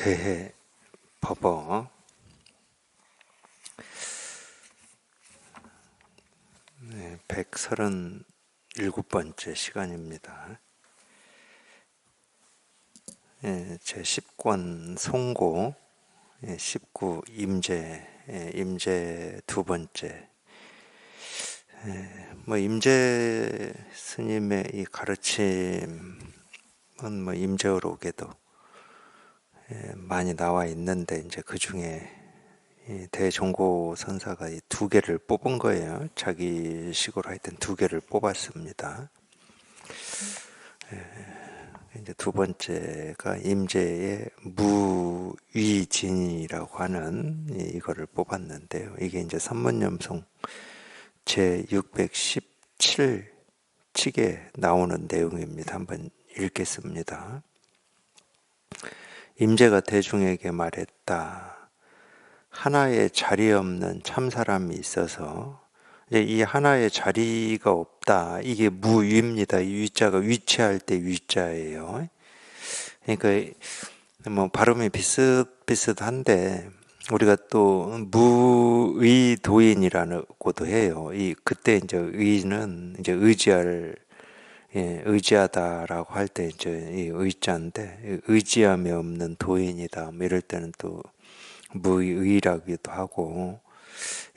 대해 법어 137번째 시간입니다. 제 10권 송고 19 임재 두 번째. 임재 스님의 이 가르침은 임재어록에도 많이 나와 있는데, 이제 그 중에 대종고 선사가 이 두 개를 뽑은 거예요. 자기 식으로 하여튼 두 개를 뽑았습니다. 이제 두 번째가 임재의 무위진이라고 하는 이거를 뽑았는데요. 이게 이제 선문염송 제 617칙에 나오는 내용입니다. 한번 읽겠습니다. 임재가 대중에게 말했다. 하나의 자리 없는 참사람이 있어서, 이 하나의 자리가 없다, 이게 무위입니다. 이 위자가 위치할 때 위자예요. 그러니까 발음이 비슷한데 우리가 또 무의도인이라고도 해요. 그때 이제 의는 이제 의지하다라고 할 때 이제 이 의자인데, 의지함이 없는 도인이다, 이럴 때는 또 무의라기도 하고,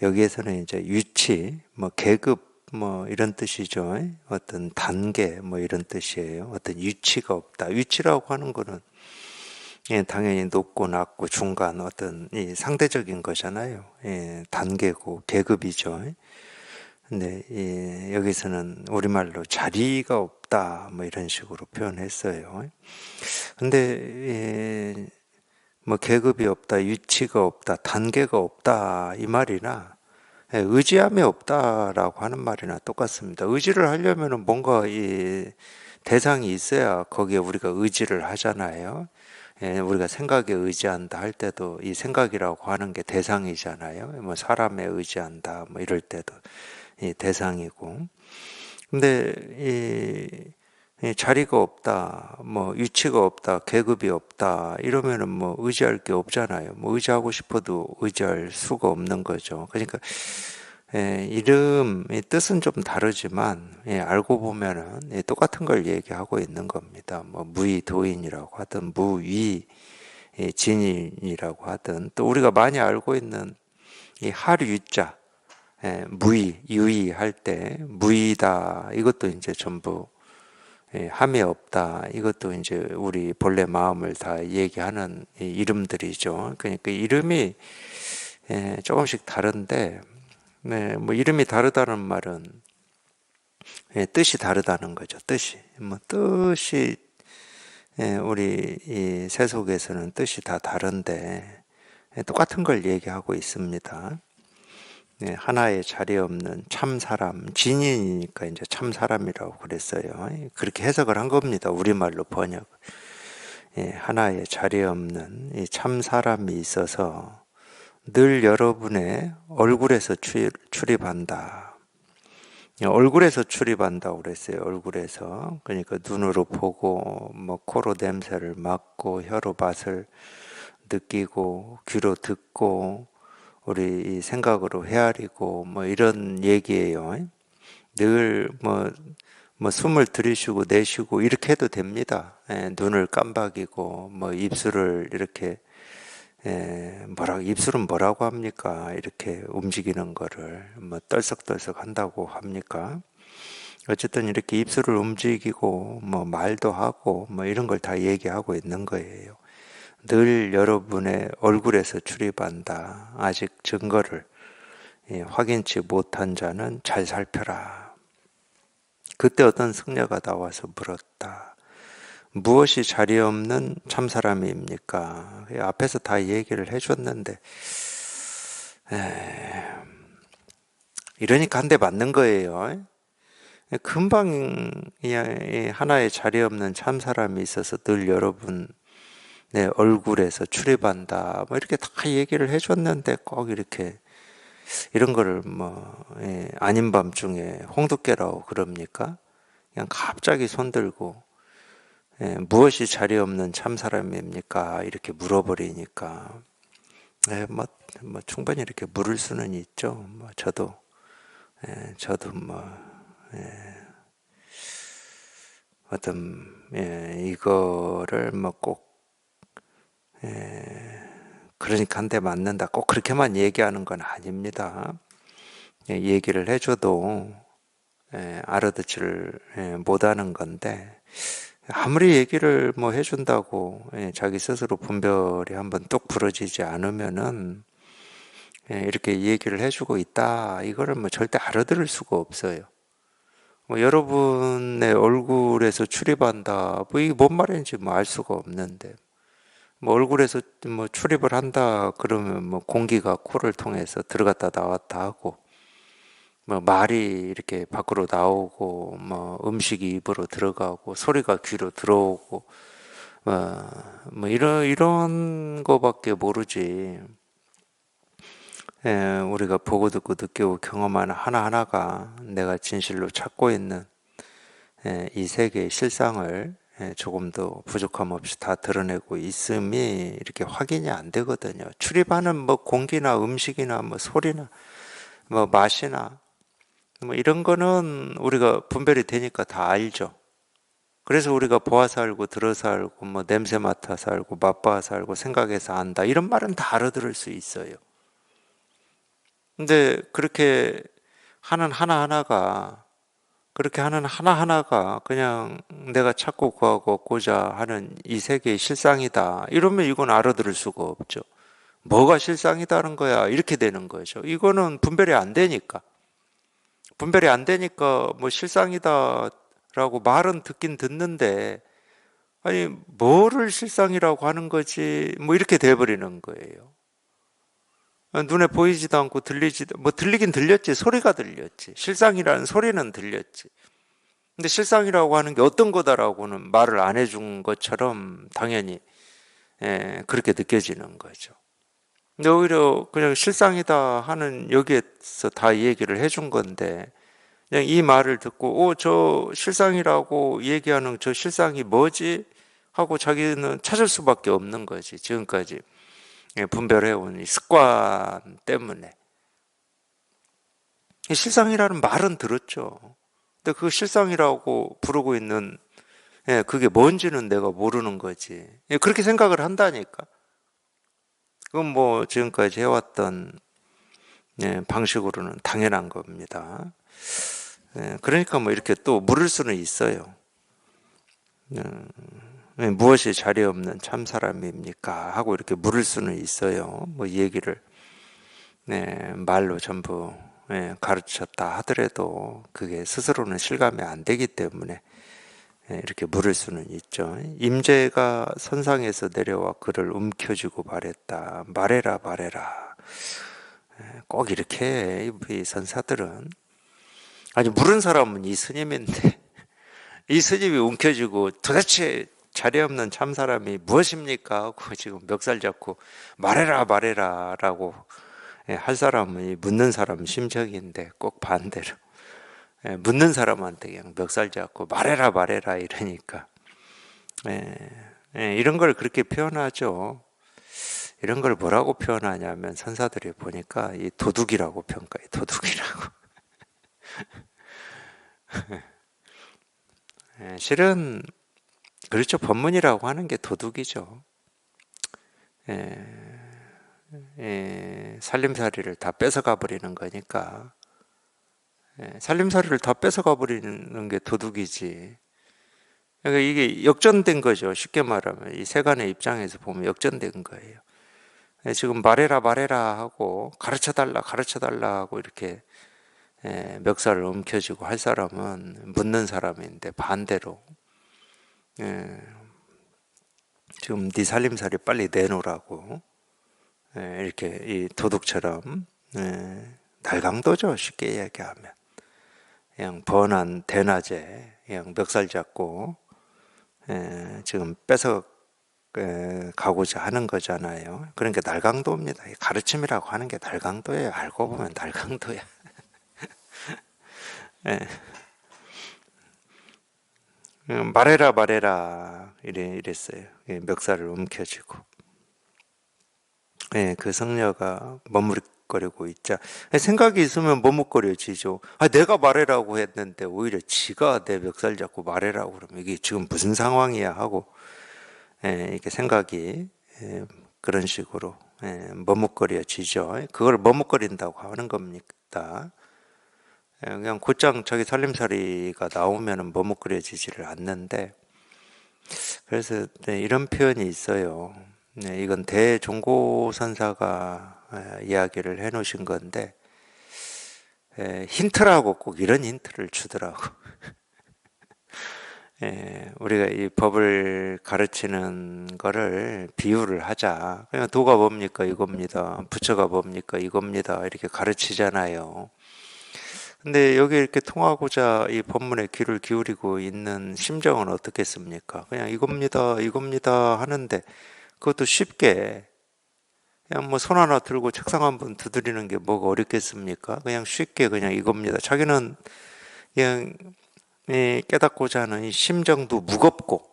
여기에서는 이제 위치, 계급, 이런 뜻이죠. 어떤 단계, 이런 뜻이에요. 어떤 위치가 없다. 위치라고 하는 거는 당연히 높고 낮고 중간, 어떤 이 상대적인 거잖아요. 단계고 계급이죠. 근데 여기서는 우리말로 자리가 없다, 이런 식으로 표현했어요. 근데 계급이 없다, 위치가 없다, 단계가 없다, 이 말이나 의지함이 없다라고 하는 말이나 똑같습니다. 의지를 하려면 뭔가 이 대상이 있어야 거기에 우리가 의지를 하잖아요. 우리가 생각에 의지한다 할 때도 이 생각이라고 하는 게 대상이잖아요. 사람에 의지한다, 이럴 때도 이 대상이고. 근데 이 자리가 없다, 위치가 없다, 계급이 없다, 이러면은 의지할 게 없잖아요. 의지하고 싶어도 의지할 수가 없는 거죠. 그러니까 이름의 뜻은 좀 다르지만 알고 보면은 똑같은 걸 얘기하고 있는 겁니다. 무위도인이라고 하든 무위진이라고 하든, 또 우리가 많이 알고 있는 이 하류자, 무위, 유위 할 때 무위다, 이것도 이제 전부 함이 없다, 이것도 이제 우리 본래 마음을 다 얘기하는 이름들이죠. 그러니까 이름이 조금씩 다른데, 이름이 다르다는 말은 뜻이 다르다는 거죠. 뜻이 우리 이 세속에서는 뜻이 다 다른데 똑같은 걸 얘기하고 있습니다. 하나의 자리 없는 참사람, 진인이니까 이제 참사람이라고 그랬어요. 그렇게 해석을 한 겁니다. 우리말로 번역. 하나의 자리 없는 이 참사람이 있어서 늘 여러분의 얼굴에서 출입한다. 얼굴에서 출입한다고 그랬어요. 얼굴에서. 그러니까 눈으로 보고, 코로 냄새를 맡고, 혀로 맛을 느끼고, 귀로 듣고, 우리 생각으로 헤아리고, 이런 얘기예요. 늘 숨을 들이쉬고 내쉬고 이렇게 해도 됩니다. 눈을 깜박이고, 입술을 이렇게 입술은 뭐라고 합니까? 이렇게 움직이는 거를 떨썩떨썩 한다고 합니까? 어쨌든 이렇게 입술을 움직이고 말도 하고 이런 걸 다 얘기하고 있는 거예요. 늘 여러분의 얼굴에서 출입한다. 아직 증거를 확인치 못한 자는 잘 살펴라. 그때 어떤 승려가 나와서 물었다. 무엇이 자리 없는 참사람입니까? 앞에서 다 얘기를 해줬는데, 이러니까 한 대 맞는 거예요. 금방 하나의 자리 없는 참사람이 있어서 늘 여러분 내 얼굴에서 출입한다, 이렇게 다 얘기를 해줬는데 꼭 이렇게 이런 거를 아닌 밤중에 홍두깨라고 그럽니까? 그냥 갑자기 손들고 무엇이 자리 없는 참 사람입니까? 이렇게 물어버리니까 뭐 충분히 이렇게 물을 수는 있죠. 뭐 저도 뭐 이거를 뭐 꼭 그러니까 한 대 맞는다 꼭 그렇게만 얘기하는 건 아닙니다. 얘기를 해줘도 알아듣지를 못하는 건데 아무리 얘기를 뭐 해준다고 자기 스스로 분별이 한번 뚝 부러지지 않으면은 이렇게 얘기를 해주고 있다 이거를 뭐 절대 알아들을 수가 없어요. 뭐 여러분의 얼굴에서 출입한다 뭐 이게 뭔 말인지 뭐 알 수가 없는데 뭐 얼굴에서 뭐 출입을 한다 그러면 뭐 공기가 코를 통해서 들어갔다 나왔다 하고 뭐 말이 이렇게 밖으로 나오고 뭐 음식이 입으로 들어가고 소리가 귀로 들어오고 뭐 이런 거밖에 모르지. 우리가 보고 듣고 느끼고 경험하는 하나하나가 내가 진실로 찾고 있는 이 세계의 실상을 조금도 부족함 없이 다 드러내고 있음이 이렇게 확인이 안 되거든요. 출입하는 뭐 공기나 음식이나 뭐 소리나 뭐 맛이나 뭐 이런 거는 우리가 분별이 되니까 다 알죠. 그래서 우리가 보아서 알고 들어서 알고 뭐 냄새 맡아서 알고 맛봐서 알고 생각해서 안다 이런 말은 다 알아들을 수 있어요. 근데 그렇게 하는 하나하나가 그냥 내가 찾고 구하고 얻고자 하는 이 세계의 실상이다 이러면 이건 알아들을 수가 없죠. 뭐가 실상이다는 거야 이렇게 되는 거죠. 이거는 분별이 안 되니까 뭐 실상이다라고 말은 듣긴 듣는데 아니 뭐를 실상이라고 하는 거지 뭐 이렇게 돼버리는 거예요. 눈에 보이지도 않고 뭐 들리긴 들렸지. 소리가 들렸지. 실상이라는 소리는 들렸지. 근데 실상이라고 하는 게 어떤 거다라고는 말을 안 해준 것처럼 당연히 그렇게 느껴지는 거죠. 근데 오히려 그냥 실상이다 하는 여기에서 다 이 얘기를 해준 건데 그냥 이 말을 듣고 저 실상이라고 얘기하는 저 실상이 뭐지? 하고 자기는 찾을 수밖에 없는 거지. 지금까지 분별해온 이 습관 때문에. 실상이라는 말은 들었죠. 근데 그 실상이라고 부르고 있는 그게 뭔지는 내가 모르는 거지. 그렇게 생각을 한다니까. 그건 뭐 지금까지 해왔던 방식으로는 당연한 겁니다. 그러니까 뭐 이렇게 또 물을 수는 있어요. 무엇이 자리 없는 참 사람입니까? 하고 이렇게 물을 수는 있어요. 뭐 얘기를 말로 전부 가르쳤다 하더라도 그게 스스로는 실감이 안 되기 때문에 이렇게 물을 수는 있죠. 임재가 선상에서 내려와 그를 움켜쥐고 말했다. 말해라 말해라. 꼭 이렇게 이 선사들은 아니 물은 사람은 이 스님인데 이 스님이 움켜쥐고 도대체 자리 없는 참 사람이 무엇입니까? 하고 지금 멱살 잡고 말해라 말해라 라고 할 사람은 묻는 사람 심정인데 꼭 반대로 묻는 사람한테 그냥 멱살 잡고 말해라 말해라 이러니까 이런 걸 그렇게 표현하죠. 이런 걸 뭐라고 표현하냐면 선사들이 보니까 이 도둑이라고 평가해. 도둑이라고. 실은 그렇죠. 법문이라고 하는 게 도둑이죠. 살림살이를 다 뺏어가 버리는 거니까 살림살이를 다 뺏어가 버리는 게 도둑이지. 그러니까 이게 역전된 거죠. 쉽게 말하면 이 세간의 입장에서 보면 역전된 거예요. 지금 말해라 말해라 하고 가르쳐 달라 하고 이렇게 멱살을 움켜쥐고 할 사람은 묻는 사람인데 반대로 지금 네 살림살이 빨리 내놓으라고 이렇게 이 도둑처럼 날강도죠. 쉽게 얘기하면 그냥 번한 대낮에 그냥 멱살 잡고 지금 뺏어 가고자 하는 거잖아요. 그러니까 날강도입니다. 가르침이라고 하는 게 날강도예요. 알고 보면 날강도야. 말해라 말해라 이랬어요. 예, 멱살을 움켜쥐고. 예, 그 성녀가 머뭇거리고 있자. 생각이 있으면 머뭇거려지죠. 아, 내가 말해라고 했는데 오히려 지가 내 멱살 잡고 말해라고 그러면 이게 지금 무슨 상황이야 하고, 예, 이렇게 생각이, 예, 그런 식으로, 예, 머뭇거려지죠. 그걸 머뭇거린다고 하는 겁니다. 예, 그냥 곧장 자기 살림살이가 나오면은 머뭇거려지지를 않는데, 그래서 네, 이런 표현이 있어요. 네, 이건 대종고선사가 이야기를 해놓으신 건데, 힌트라고 꼭 이런 힌트를 주더라고. 우리가 이 법을 가르치는 거를 비유를 하자. 그냥 도가 뭡니까? 이겁니다. 부처가 뭡니까? 이겁니다. 이렇게 가르치잖아요. 근데 여기 이렇게 통하고자 이 법문에 귀를 기울이고 있는 심정은 어떻겠습니까? 그냥 이겁니다. 이겁니다. 하는데, 그것도 쉽게 그냥 뭐 손 하나 들고 책상 한번 두드리는 게 뭐가 어렵겠습니까? 그냥 쉽게 그냥 이겁니다. 자기는 그냥 깨닫고자 하는 이 심정도 무겁고,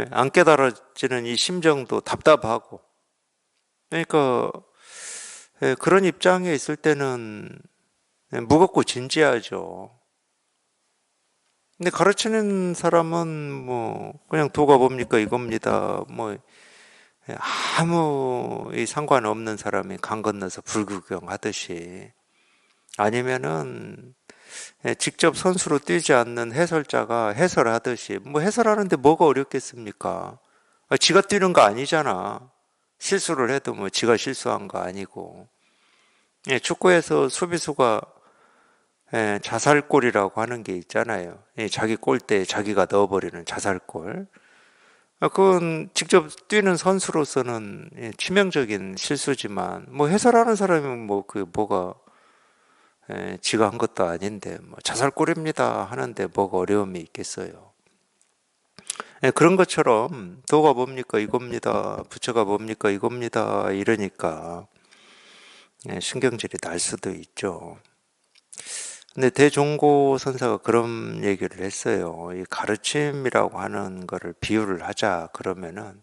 안 깨달아지는 이 심정도 답답하고, 그러니까 그런 입장에 있을 때는 무겁고 진지하죠. 근데 가르치는 사람은 뭐 그냥 도가 뭡니까 이겁니다. 뭐 아무 상관없는 사람이 강 건너서 불구경 하듯이, 아니면은 직접 선수로 뛰지 않는 해설자가 해설하듯이, 뭐 해설하는데 뭐가 어렵겠습니까? 지가 뛰는 거 아니잖아. 실수를 해도 뭐 지가 실수한 거 아니고. 축구에서 수비수가 자살골이라고 하는 게 있잖아요. 자기 골대에 자기가 넣어버리는 자살골. 그건 직접 뛰는 선수로서는 치명적인 실수지만, 뭐 해설하는 사람은 뭐 그 뭐가 지가 한 것도 아닌데 뭐 자살골입니다 하는데 뭐가 어려움이 있겠어요. 그런 것처럼 도가 뭡니까 이겁니다, 부처가 뭡니까 이겁니다 이러니까 신경질이 날 수도 있죠. 근데 대종고 선사가 그런 얘기를 했어요. 이 가르침이라고 하는 거를 비유를 하자 그러면은,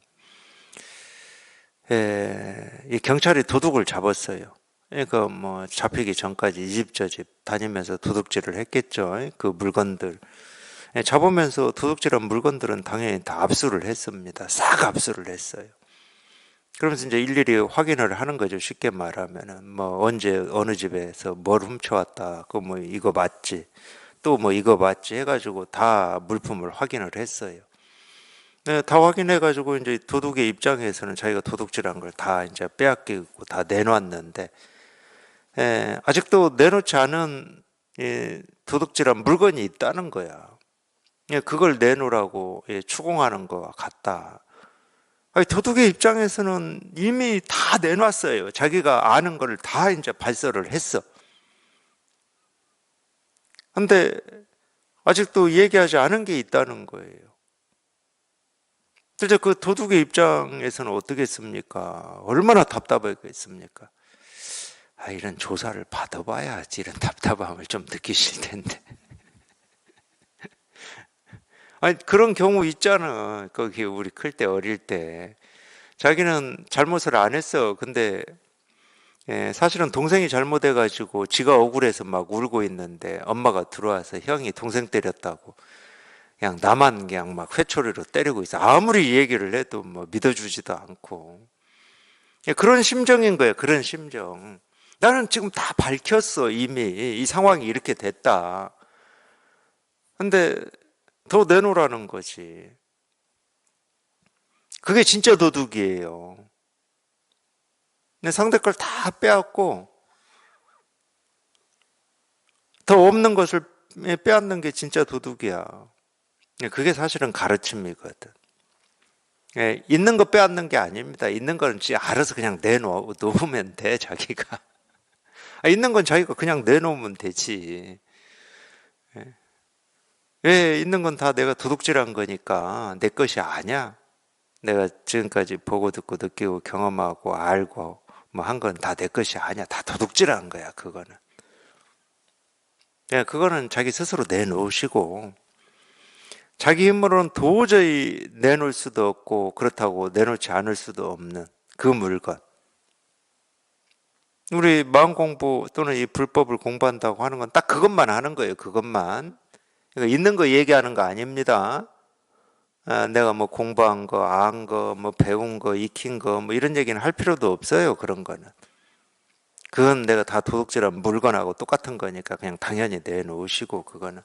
이 경찰이 도둑을 잡았어요. 그러니까 뭐 잡히기 전까지 이 집 저 집 다니면서 도둑질을 했겠죠. 그 물건들 잡으면서 도둑질한 물건들은 당연히 다 압수를 했습니다. 싹 압수를 했어요. 그러면서 이제 일일이 확인을 하는 거죠. 쉽게 말하면은 뭐 언제 어느 집에서 뭘 훔쳐왔다, 그 뭐 이거 맞지, 또 뭐 이거 맞지 해가지고 다 물품을 확인을 했어요. 다 확인해가지고 이제 도둑의 입장에서는 자기가 도둑질한 걸 다 이제 빼앗기고 다 내놨는데, 아직도 내놓지 않은 도둑질한 물건이 있다는 거야. 그걸 내놓으라고 추궁하는 것과 같다. 아니, 도둑의 입장에서는 이미 다 내놨어요. 자기가 아는 걸 다 이제 발설을 했어. 근데 아직도 얘기하지 않은 게 있다는 거예요. 그래서 그 도둑의 입장에서는 어떻겠습니까? 얼마나 답답하겠습니까? 이런 조사를 받아봐야지 이런 답답함을 좀 느끼실 텐데. 아니, 그런 경우 있잖아. 거기 우리 클 때, 어릴 때. 자기는 잘못을 안 했어. 근데 사실은 동생이 잘못해가지고 지가 억울해서 막 울고 있는데 엄마가 들어와서 형이 동생 때렸다고 그냥 나만 그냥 막 회초리로 때리고 있어. 아무리 얘기를 해도 뭐 믿어주지도 않고. 그런 심정인 거예요. 그런 심정. 나는 지금 다 밝혔어. 이미 이 상황이 이렇게 됐다. 근데 더 내놓으라는 거지. 그게 진짜 도둑이에요. 근데 상대 걸 다 빼앗고 더 없는 것을 빼앗는 게 진짜 도둑이야. 그게 사실은 가르침이거든. 있는 거 빼앗는 게 아닙니다. 있는 거는 알아서 그냥 내놓으면 돼, 자기가. 있는 건 자기가 그냥 내놓으면 되지. 왜 있는 건 다 내가 도둑질한 거니까 내 것이 아니야. 내가 지금까지 보고 듣고 느끼고 경험하고 알고 뭐 한 건 다 내 것이 아니야. 다 도둑질한 거야, 그거는. 그거는 자기 스스로 내놓으시고, 자기 힘으로는 도저히 내놓을 수도 없고 그렇다고 내놓지 않을 수도 없는 그 물건. 우리 마음 공부 또는 이 불법을 공부한다고 하는 건 딱 그것만 하는 거예요. 그것만. 그러니까 있는 거 얘기하는 거 아닙니다. 내가 뭐 공부한 거, 안 거, 뭐 배운 거, 익힌 거, 뭐 이런 얘기는 할 필요도 없어요. 그런 거는. 그건 내가 다 도둑질한 물건하고 똑같은 거니까 그냥 당연히 내놓으시고, 그거는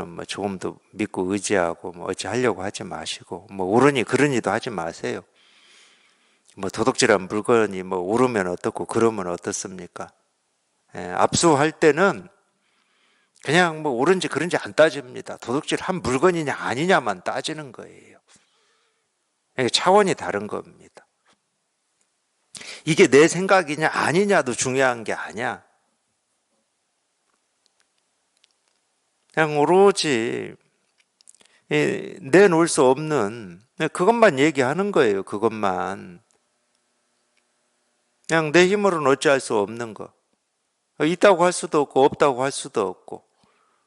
뭐 조금도 믿고 의지하고 뭐 어찌 하려고 하지 마시고, 뭐 오르니 그러니도 하지 마세요. 뭐 도둑질한 물건이 뭐 오르면 어떻고 그러면 어떻습니까? 압수할 때는 그냥 뭐 옳은지 그른지 안 따집니다. 도둑질한 물건이냐 아니냐만 따지는 거예요. 차원이 다른 겁니다. 이게 내 생각이냐 아니냐도 중요한 게 아니야. 그냥 오로지 내놓을 수 없는 그것만 얘기하는 거예요. 그것만. 그냥 내 힘으로는 어찌할 수 없는 거. 있다고 할 수도 없고 없다고 할 수도 없고.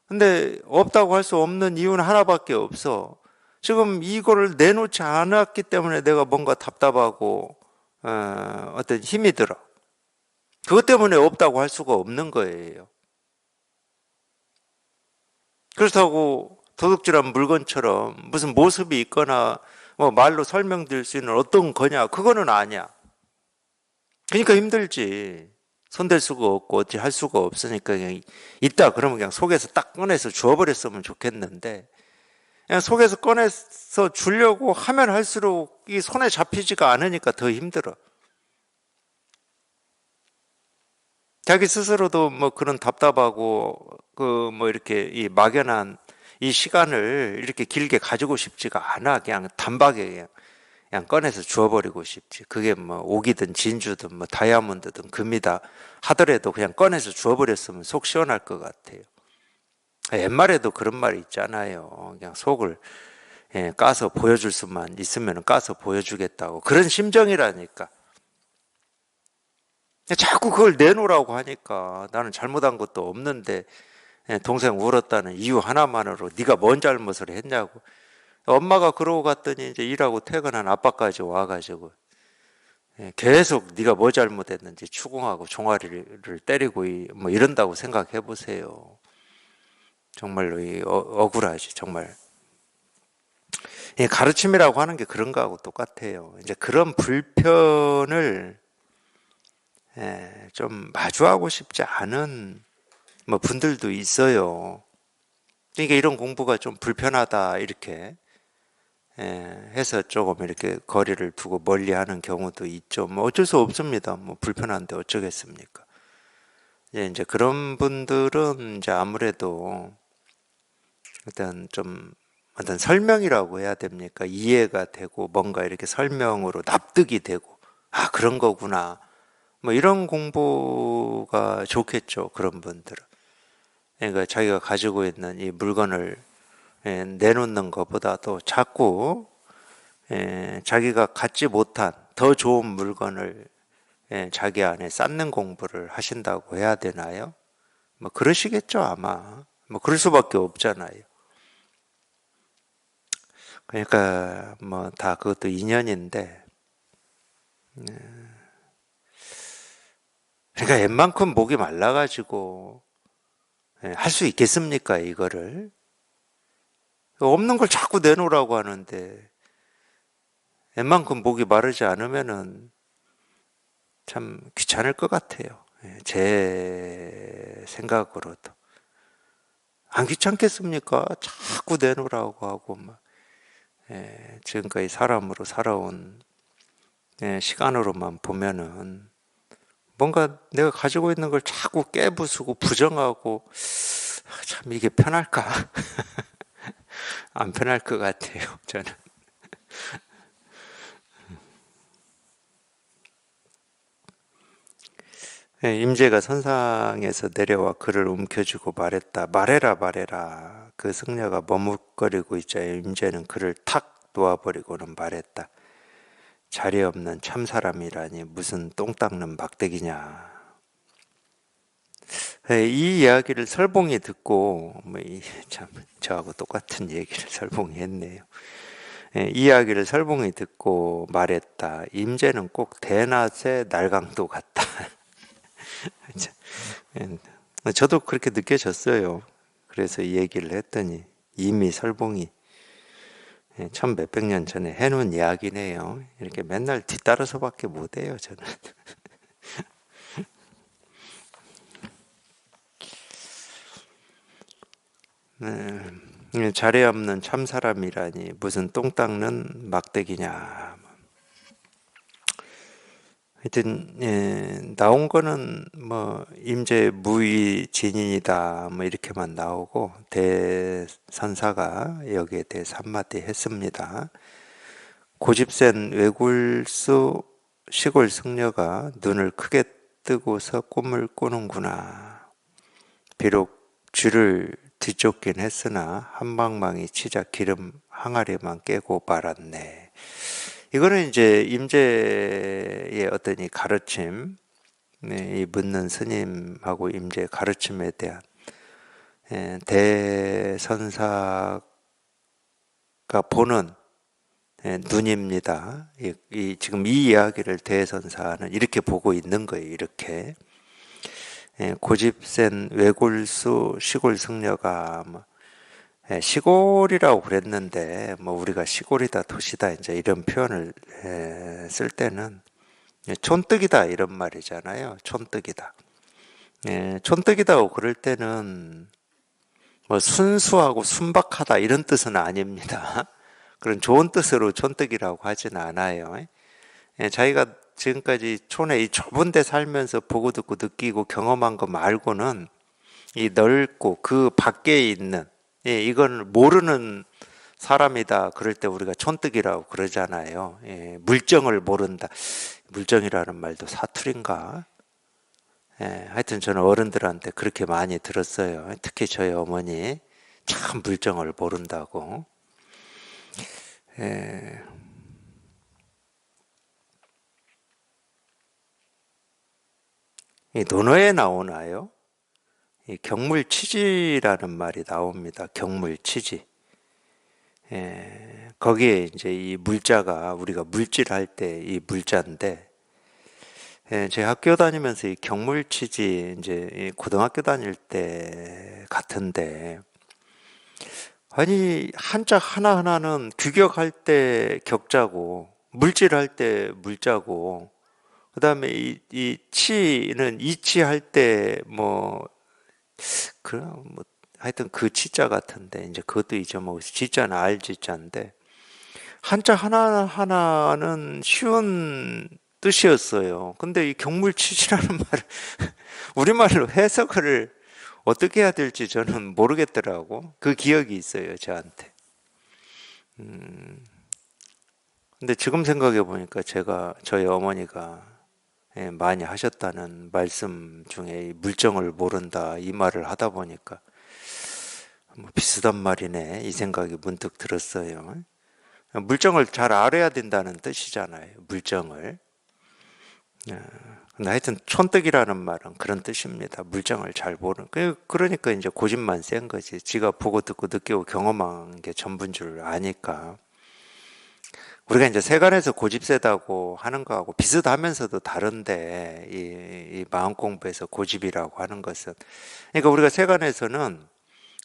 근데 없다고 할 수 없는 이유는 하나밖에 없어. 지금 이거를 내놓지 않았기 때문에 내가 뭔가 답답하고 어떤 힘이 들어. 그것 때문에 없다고 할 수가 없는 거예요. 그렇다고 도둑질한 물건처럼 무슨 모습이 있거나 뭐 말로 설명드릴 수 있는 어떤 거냐, 그거는 아니야. 그러니까 힘들지. 손댈 수가 없고 어찌 할 수가 없으니까 그냥 있다 그러면 그냥 속에서 딱 꺼내서 주워버렸으면 좋겠는데, 그냥 속에서 꺼내서 주려고 하면 할수록 이 손에 잡히지가 않으니까 더 힘들어. 자기 스스로도 뭐 그런 답답하고 그 뭐 이렇게 이 막연한 이 시간을 이렇게 길게 가지고 싶지가 않아. 그냥 단박에 그냥 꺼내서 주워버리고 싶지. 그게 뭐 옥이든 진주든 뭐 다이아몬드든 금이다 하더라도 그냥 꺼내서 주워버렸으면 속 시원할 것 같아요. 옛말에도 그런 말이 있잖아요. 그냥 속을 까서 보여줄 수만 있으면 까서 보여주겠다고. 그런 심정이라니까. 자꾸 그걸 내놓으라고 하니까 나는 잘못한 것도 없는데 동생 울었다는 이유 하나만으로 네가 뭔 잘못을 했냐고. 엄마가 그러고 갔더니 이제 일하고 퇴근한 아빠까지 와가지고 계속 네가 뭐 잘못했는지 추궁하고 종아리를 때리고 뭐 이런다고 생각해 보세요. 정말로 억울하지 정말. 가르침이라고 하는 게 그런 거하고 똑같아요. 이제 그런 불편을 좀 마주하고 싶지 않은 뭐 분들도 있어요. 그러니까 이런 공부가 좀 불편하다 이렇게 해서 조금 이렇게 거리를 두고 멀리하는 경우도 있죠. 뭐 어쩔 수 없습니다. 뭐 불편한데 어쩌겠습니까? 이제 그런 분들은 이제 아무래도 어떤 설명이라고 해야 됩니까? 이해가 되고 뭔가 이렇게 설명으로 납득이 되고 그런 거구나. 뭐 이런 공부가 좋겠죠. 그런 분들은. 그러니까 자기가 가지고 있는 이 물건을 내놓는 것보다도 자꾸 자기가 갖지 못한 더 좋은 물건을 자기 안에 쌓는 공부를 하신다고 해야 되나요? 뭐 그러시겠죠 아마. 뭐 그럴 수밖에 없잖아요. 그러니까 뭐 다 그것도 인연인데, 그러니까 웬만큼 목이 말라가지고 할 수 있겠습니까 이거를? 없는 걸 자꾸 내놓으라고 하는데 웬만큼 목이 마르지 않으면은 참 귀찮을 것 같아요. 제 생각으로도. 안 귀찮겠습니까? 자꾸 내놓으라고 하고 막. 지금까지 사람으로 살아온 시간으로만 보면은 뭔가 내가 가지고 있는 걸 자꾸 깨부수고 부정하고 참 이게 편할까? 안 편할 것 같아요, 저는. 임재가 선상에서 내려와 그를 움켜쥐고 말했다. 말해라 말해라. 그 승려가 머뭇거리고 있자 임재는 그를 탁 놓아버리고는 말했다. 자리 없는 참 사람이라니 무슨 똥 닦는 막대기냐. 이 이야기를 설봉이 듣고 참 저하고 똑같은 얘기를 설봉이 했네요. 이 이야기를 설봉이 듣고 말했다. 임재는 꼭 대낮에 날강도 같다. 저도 그렇게 느껴졌어요. 그래서 이 얘기를 했더니 이미 설봉이 천 몇백 년 전에 해놓은 이야기네요. 이렇게 맨날 뒤따라서밖에 못해요, 저는. 자리 없는 참사람이라니 무슨 똥 닦는 막대기냐. 하여튼 나온 거는 뭐 임재 무의 진인이다 뭐 이렇게만 나오고 대선사가 여기에 대해서 한마디 했습니다. 고집센 외굴수 시골 승려가 눈을 크게 뜨고서 꿈을 꾸는구나. 비록 쥐를 뒤쫓긴 했으나 한방망이 치자 기름 항아리만 깨고 말았네. 이거는 이제 임재의 어떤 이 가르침, 이 묻는 스님하고 임재의 가르침에 대한 대선사가 보는 눈입니다. 지금 이 이야기를 대선사는 이렇게 보고 있는 거예요. 이렇게 고집센 외골수 시골 승려가 시골이라고 그랬는데 뭐 우리가 시골이다 도시다 이제 이런 표현을 쓸 때는 촌뜨기다 이런 말이잖아요. 촌뜨기다. 촌뜨기다고 그럴 때는 뭐 순수하고 순박하다 이런 뜻은 아닙니다. 그런 좋은 뜻으로 촌뜨기라고 하진 않아요. 자기가 지금까지 촌에 이 좁은 데 살면서 보고 듣고 느끼고 경험한 거 말고는 이 넓고 그 밖에 있는 이건 모르는 사람이다 그럴 때 우리가 촌뜨기라고 그러잖아요. 물정을 모른다. 물정이라는 말도 사투리인가? 하여튼 저는 어른들한테 그렇게 많이 들었어요. 특히 저희 어머니 참 물정을 모른다고. 이 논어에 나오나요? 이 경물치지라는 말이 나옵니다. 경물치지. 거기에 이제 이 물자가 우리가 물질할 때 이 물자인데, 제 학교 다니면서 이 경물치지 이제 고등학교 다닐 때 같은데, 아니 한자 하나 하나는 규격할 때 격자고 물질할 때 물자고, 그다음에 이 치는 이치할 때뭐 그럼 뭐 하여튼 그 치자 같은데 이제 그것도 잊어먹었어. 지자는 알지자인데 한자 하나 하나는 쉬운 뜻이었어요. 근데 이 경물치지라는 말을 우리말로 해석을 어떻게 해야 될지 저는 모르겠더라고. 그 기억이 있어요, 저한테. 근데 지금 생각해 보니까 제가 저희 어머니가 많이 하셨다는 말씀 중에 물정을 모른다 이 말을 하다 보니까 뭐 비슷한 말이네 이 생각이 문득 들었어요. 물정을 잘 알아야 된다는 뜻이잖아요. 물정을. 근데 하여튼 촌뜨기라는 말은 그런 뜻입니다. 물정을 잘 모르는. 그러니까 이제 고집만 센 거지. 지가 보고 듣고 느끼고 경험한 게 전부인 줄 아니까. 우리가 이제 세간에서 고집 세다고 하는 거하고 비슷하면서도 다른데, 이 마음 공부에서 고집이라고 하는 것은. 그러니까 우리가 세간에서는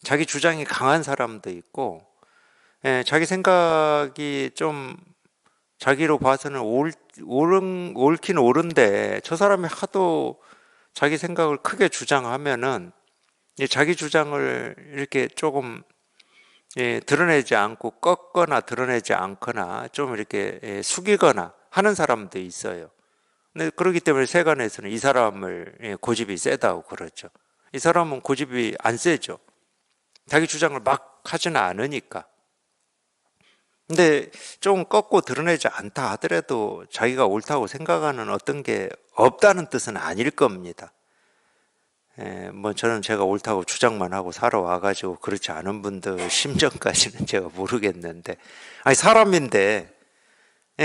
자기 주장이 강한 사람도 있고, 자기 생각이 좀 자기로 봐서는 옳긴 옳은데, 저 사람이 하도 자기 생각을 크게 주장하면은, 자기 주장을 이렇게 조금 드러내지 않고 꺾거나 드러내지 않거나 좀 이렇게 숙이거나 하는 사람도 있어요. 근데 그렇기 때문에 세간에서는 이 사람을 고집이 세다고 그러죠. 이 사람은 고집이 안 세죠. 자기 주장을 막 하지는 않으니까. 근데 좀 꺾고 드러내지 않다 하더라도 자기가 옳다고 생각하는 어떤 게 없다는 뜻은 아닐 겁니다. 뭐 저는 제가 옳다고 주장만 하고 살아와가지고 그렇지 않은 분들 심정까지는 제가 모르겠는데, 아니 사람인데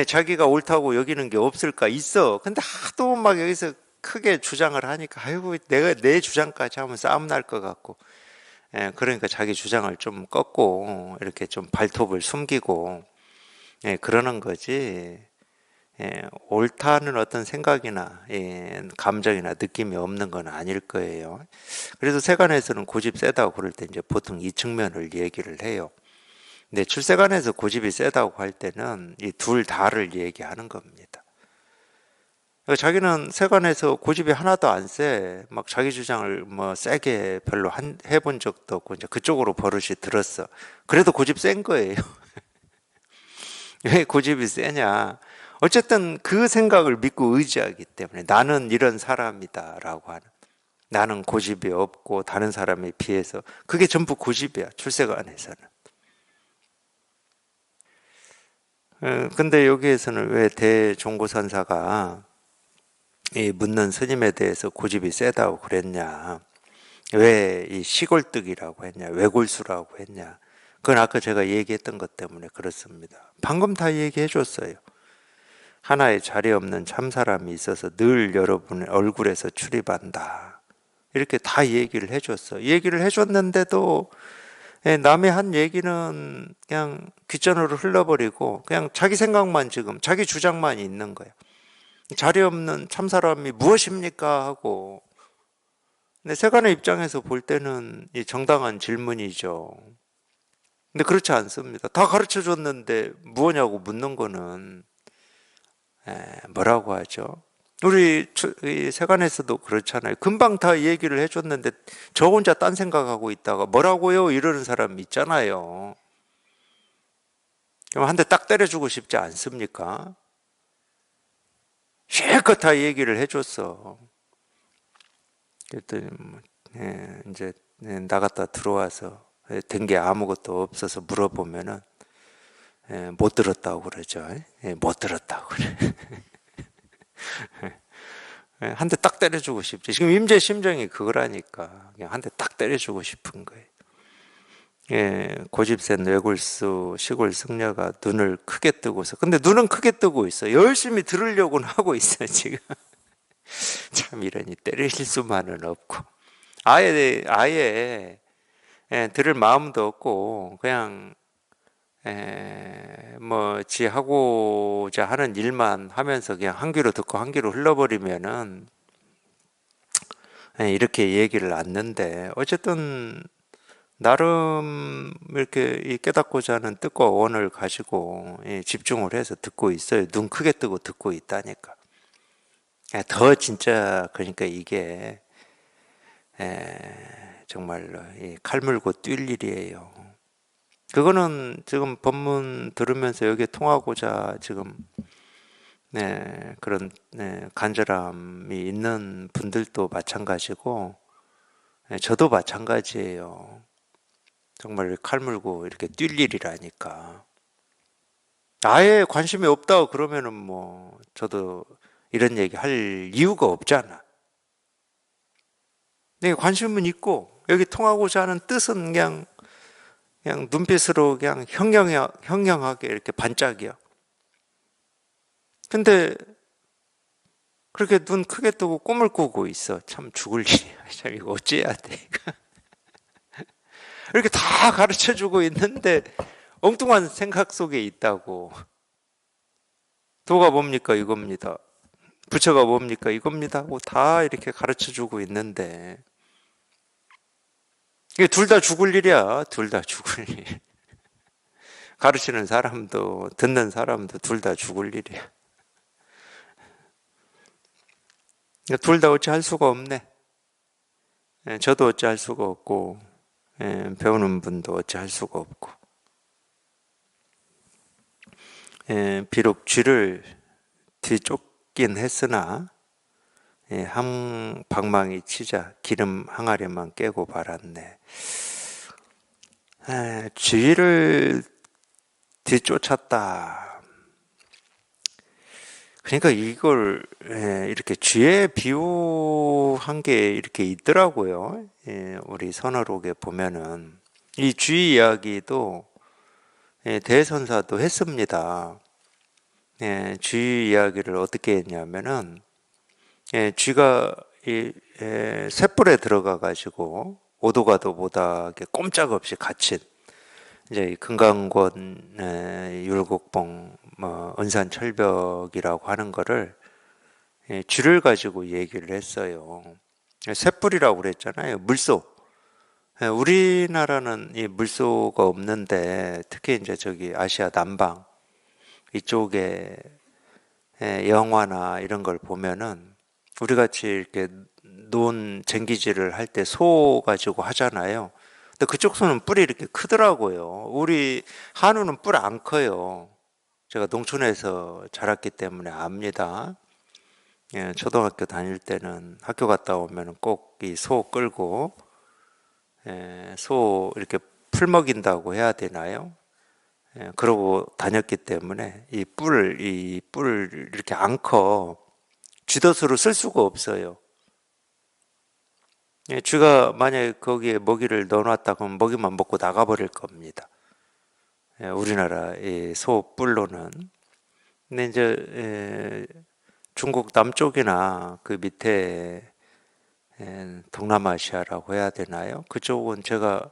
자기가 옳다고 여기는 게 없을까? 있어. 근데 하도 막 여기서 크게 주장을 하니까 아이고 내가 내 주장까지 하면 싸움 날 것 같고, 그러니까 자기 주장을 좀 꺾고 이렇게 좀 발톱을 숨기고 그러는 거지. 옳다는 어떤 생각이나 감정이나 느낌이 없는 건 아닐 거예요. 그래서 세간에서는 고집 세다고 그럴 때 이제 보통 이 측면을 얘기를 해요. 근데 출세간에서 고집이 세다고 할 때는 이 둘 다를 얘기하는 겁니다. 그러니까 자기는 세간에서 고집이 하나도 안 세. 막 자기 주장을 뭐 세게 별로 해본 적도 없고 이제 그쪽으로 버릇이 들었어. 그래도 고집 센 거예요. 왜 고집이 세냐? 어쨌든 그 생각을 믿고 의지하기 때문에 나는 이런 사람이다라고 하는, 나는 고집이 없고 다른 사람에 비해서 그게 전부 고집이야, 출세관에서는. 근데 여기에서는 왜 대종고선사가 이 묻는 스님에 대해서 고집이 세다고 그랬냐, 왜 이 시골뜨기라고 했냐, 외골수라고 했냐, 그건 아까 제가 얘기했던 것 때문에 그렇습니다. 방금 다 얘기해 줬어요. 하나의 자리 없는 참사람이 있어서 늘 여러분의 얼굴에서 출입한다. 이렇게 다 얘기를 해줬어. 얘기를 해줬는데도 남의 한 얘기는 그냥 귓전으로 흘러버리고 그냥 자기 생각만, 지금 자기 주장만 있는 거야. 자리 없는 참사람이 무엇입니까 하고. 근데 세간의 입장에서 볼 때는 이 정당한 질문이죠. 근데 그렇지 않습니다. 다 가르쳐 줬는데 무엇냐고 묻는 거는 뭐라고 하죠? 우리 세간에서도 그렇잖아요. 금방 다 얘기를 해줬는데 저 혼자 딴 생각하고 있다가 뭐라고요? 이러는 사람 있잖아요. 그럼 한 대 딱 때려주고 싶지 않습니까? 실컷 다 얘기를 해줬어. 그랬더니 이제 나갔다 들어와서 된 게 아무것도 없어서 물어보면은 못 들었다고 그러죠. 못 들었다고 그래. 한 대 딱 때려주고 싶지. 지금 임재 심정이 그거라니까. 그냥 한 대 딱 때려주고 싶은 거예요. 고집센 외골수 시골 승려가 눈을 크게 뜨고서, 근데 눈은 크게 뜨고 있어. 열심히 들으려고는 하고 있어 지금. 참 이러니 때릴 수만은 없고, 아예 들을 마음도 없고 그냥 뭐 지 하고자 하는 일만 하면서 그냥 한 귀로 듣고 한 귀로 흘러버리면은 이렇게 얘기를 않는데, 어쨌든 나름 이렇게 이 깨닫고자 하는 뜻과 원을 가지고 집중을 해서 듣고 있어요. 눈 크게 뜨고 듣고 있다니까. 더 진짜 그러니까 이게 정말로 칼 물고 뛸 일이에요. 그거는 지금 법문 들으면서 여기에 통하고자 지금 그런 간절함이 있는 분들도 마찬가지고 저도 마찬가지예요. 정말 칼 물고 이렇게 뛸 일이라니까. 아예 관심이 없다고 그러면은 뭐 저도 이런 얘기 할 이유가 없잖아. 근데 관심은 있고 여기 통하고자 하는 뜻은 그냥 눈빛으로 그냥 형형하게 이렇게 반짝이야. 근데 그렇게 눈 크게 뜨고 꿈을 꾸고 있어. 참 죽을 일이야. 참 이거 어찌해야 돼 이거. 이렇게 다 가르쳐 주고 있는데 엉뚱한 생각 속에 있다고. 도가 뭡니까? 이겁니다. 부처가 뭡니까? 이겁니다 하고 다 이렇게 가르쳐 주고 있는데 이게 둘 다 죽을 일이야. 둘 다 죽을 일. 가르치는 사람도 듣는 사람도 둘 다 죽을 일이야. 둘 다 어찌 할 수가 없네. 저도 어찌 할 수가 없고 배우는 분도 어찌 할 수가 없고, 비록 쥐를 뒤쫓긴 했으나 한 방망이 치자 기름 항아리만 깨고 말았네. 쥐를 뒤쫓았다. 그러니까 이걸 이렇게 쥐에 비유한 게 이렇게 있더라고요. 우리 선어록에 보면은 이 쥐 이야기도 대선사도 했습니다. 쥐 이야기를 어떻게 했냐면은 쥐가 쇳불에 들어가 가지고 오도가도 못하게 꼼짝없이 갇힌 이제 이 금강권 율곡봉 뭐 은산철벽이라고 하는 거를 쥐를 가지고 얘기를 했어요. 쇳불이라고 그랬잖아요. 물소. 우리나라는 이 물소가 없는데 특히 이제 저기 아시아 남방 이쪽에 영화나 이런 걸 보면은 우리 같이 이렇게 논 쟁기질을 할 때 소 가지고 하잖아요. 근데 그쪽 소는 뿔이 이렇게 크더라고요. 우리 한우는 뿔 안 커요. 제가 농촌에서 자랐기 때문에 압니다. 초등학교 다닐 때는 학교 갔다 오면 꼭 이 소 끌고 소 이렇게 풀 먹인다고 해야 되나요? 그러고 다녔기 때문에 이 뿔을 이렇게 안 커. 쥐덫으로 쓸 수가 없어요. 쥐가 만약에 거기에 먹이를 넣어놨다 그러면 먹이만 먹고 나가버릴 겁니다. 우리나라 이 소 뿔로는. 근데 이제 중국 남쪽이나 그 밑에 동남아시아라고 해야 되나요? 그쪽은 제가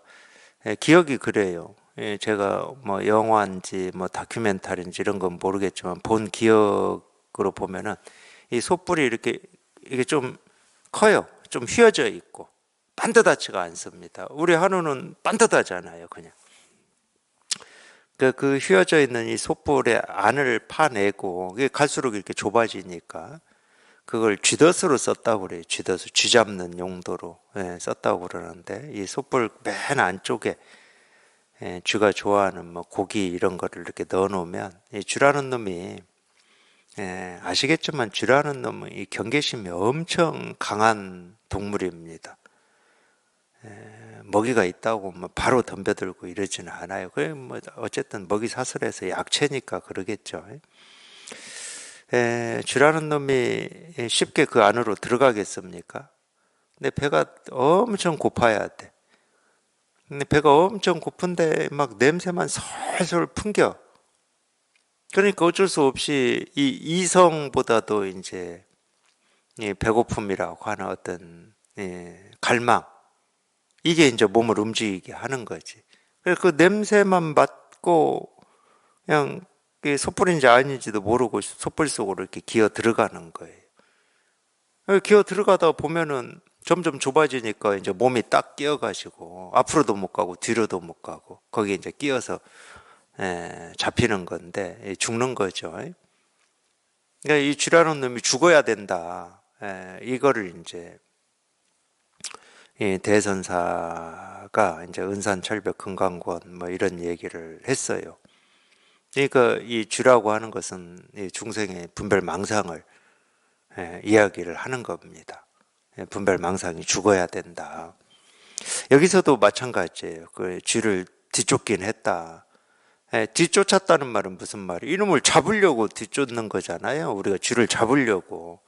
기억이 그래요. 제가 뭐 영화인지 뭐 다큐멘터리인지 이런 건 모르겠지만 본 기억으로 보면은 이 소뿔이 이렇게 이게 좀 커요. 좀 휘어져 있고 반듯하지가 않습니다. 우리 한우는 반듯하잖아요, 그냥. 그 휘어져 있는 이 소뿔의 안을 파내고 그게 갈수록 이렇게 좁아지니까 그걸 쥐덫으로 썼다고 그래요. 쥐덫을 쥐 잡는 용도로 썼다고 그러는데 이 소뿔 맨 안쪽에 쥐가 좋아하는 뭐 고기 이런 거를 이렇게 넣어 놓으면 이 쥐라는 놈이 아시겠지만 쥐라는 놈은 이 경계심이 엄청 강한 동물입니다. 먹이가 있다고 뭐 바로 덤벼들고 이러지는 않아요. 그래 뭐 어쨌든 먹이 사슬에서 약체니까 그러겠죠. 쥐라는 놈이 쉽게 그 안으로 들어가겠습니까? 근데 배가 엄청 고파야 돼. 근데 배가 엄청 고픈데 막 냄새만 솔솔 풍겨. 그러니까 어쩔 수 없이 이 이성보다도 이제 이 배고픔이라고 하는 어떤 갈망 이게 이제 몸을 움직이게 하는 거지. 그래서 그 냄새만 맡고 그냥 그게 솥불인지 아닌지도 모르고 솥불 속으로 이렇게 기어 들어가는 거예요. 기어 들어가다 보면은 점점 좁아지니까 이제 몸이 딱 끼어가지고 앞으로도 못 가고 뒤로도 못 가고 거기에 이제 끼어서 잡히는 건데 죽는 거죠. 그러니까 이 쥐라는 놈이 죽어야 된다. 이거를 이제 이 대선사가 이제 은산철벽 금강권 뭐 이런 얘기를 했어요. 그러니까 이 쥐라고 하는 것은 이 중생의 분별망상을 이야기를 하는 겁니다. 분별망상이 죽어야 된다. 여기서도 마찬가지예요. 그 쥐를 뒤쫓긴 했다. 뒤쫓았다는 말은 무슨 말이에요? 이놈을 잡으려고 뒤쫓는 거잖아요. 우리가 쥐를 잡으려고.